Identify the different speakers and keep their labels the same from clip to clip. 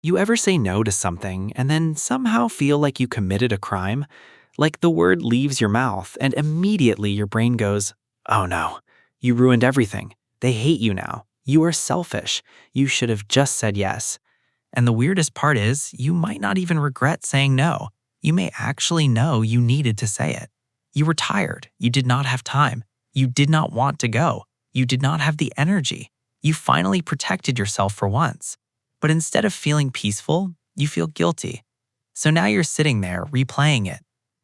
Speaker 1: You ever say no to something and then somehow feel like you committed a crime? Like the word leaves your mouth and immediately your brain goes, "Oh no, you ruined everything. They hate you now. You are selfish. You should have just said yes." And the weirdest part is, you might not even regret saying no. You may actually know you needed to say it. You were tired. You did not have time. You did not want to go. You did not have the energy. You finally protected yourself for once. But instead of feeling peaceful, you feel guilty. So now you're sitting there replaying it.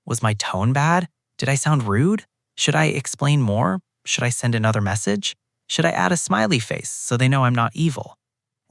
Speaker 1: Was my tone bad? Did I sound rude? Should I explain more? Should I send another message? Should I add a smiley face so they know I'm not evil?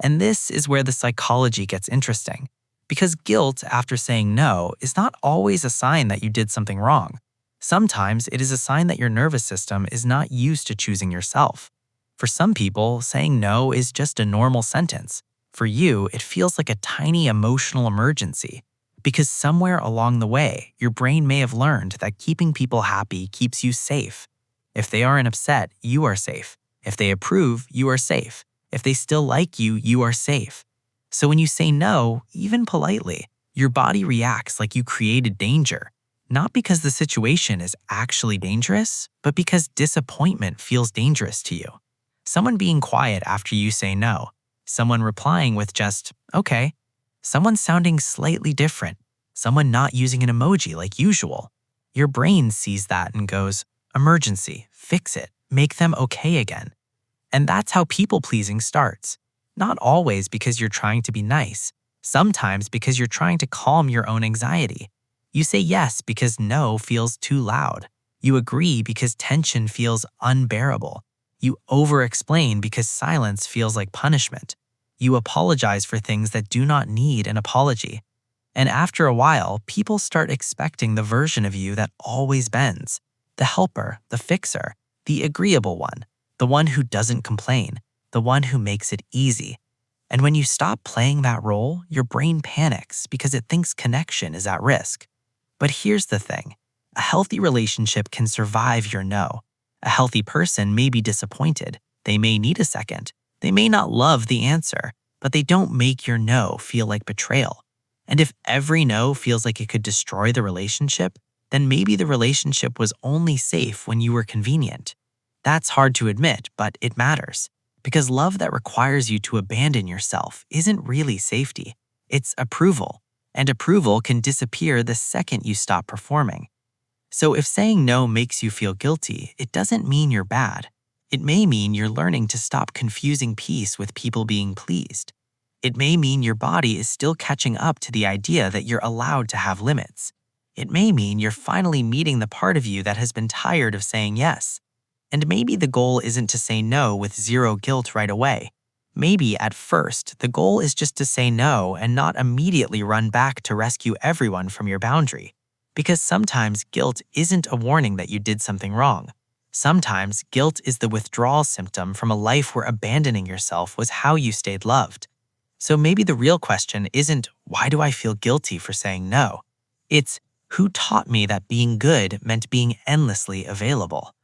Speaker 1: And this is where the psychology gets interesting. Because guilt after saying no is not always a sign that you did something wrong. Sometimes it is a sign that your nervous system is not used to choosing yourself. For some people, saying no is just a normal sentence. For you, it feels like a tiny emotional emergency. Because somewhere along the way, your brain may have learned that keeping people happy keeps you safe. If they aren't upset, you are safe. If they approve, you are safe. If they still like you, you are safe. So when you say no, even politely, your body reacts like you created danger. Not because the situation is actually dangerous, but because disappointment feels dangerous to you. Someone being quiet after you say no. Someone replying with just, okay. Someone sounding slightly different. Someone not using an emoji like usual. Your brain sees that and goes, emergency, fix it, make them okay again. And that's how people-pleasing starts. Not always because you're trying to be nice. Sometimes because you're trying to calm your own anxiety. You say yes because no feels too loud. You agree because tension feels unbearable. You over-explain because silence feels like punishment. You apologize for things that do not need an apology. And after a while, people start expecting the version of you that always bends. The helper, the fixer, the agreeable one, the one who doesn't complain, the one who makes it easy. And when you stop playing that role, your brain panics because it thinks connection is at risk. But here's the thing. A healthy relationship can survive your no. A healthy person may be disappointed. They may need a second. They may not love the answer, but they don't make your no feel like betrayal. And if every no feels like it could destroy the relationship, then maybe the relationship was only safe when you were convenient. That's hard to admit, but it matters. Because love that requires you to abandon yourself isn't really safety. It's approval. And approval can disappear the second you stop performing. So if saying no makes you feel guilty, it doesn't mean you're bad. It may mean you're learning to stop confusing peace with people being pleased. It may mean your body is still catching up to the idea that you're allowed to have limits. It may mean you're finally meeting the part of you that has been tired of saying yes. And maybe the goal isn't to say no with zero guilt right away. Maybe at first, the goal is just to say no and not immediately run back to rescue everyone from your boundary. Because sometimes guilt isn't a warning that you did something wrong. Sometimes guilt is the withdrawal symptom from a life where abandoning yourself was how you stayed loved. So maybe the real question isn't, why do I feel guilty for saying no? It's, who taught me that being good meant being endlessly available?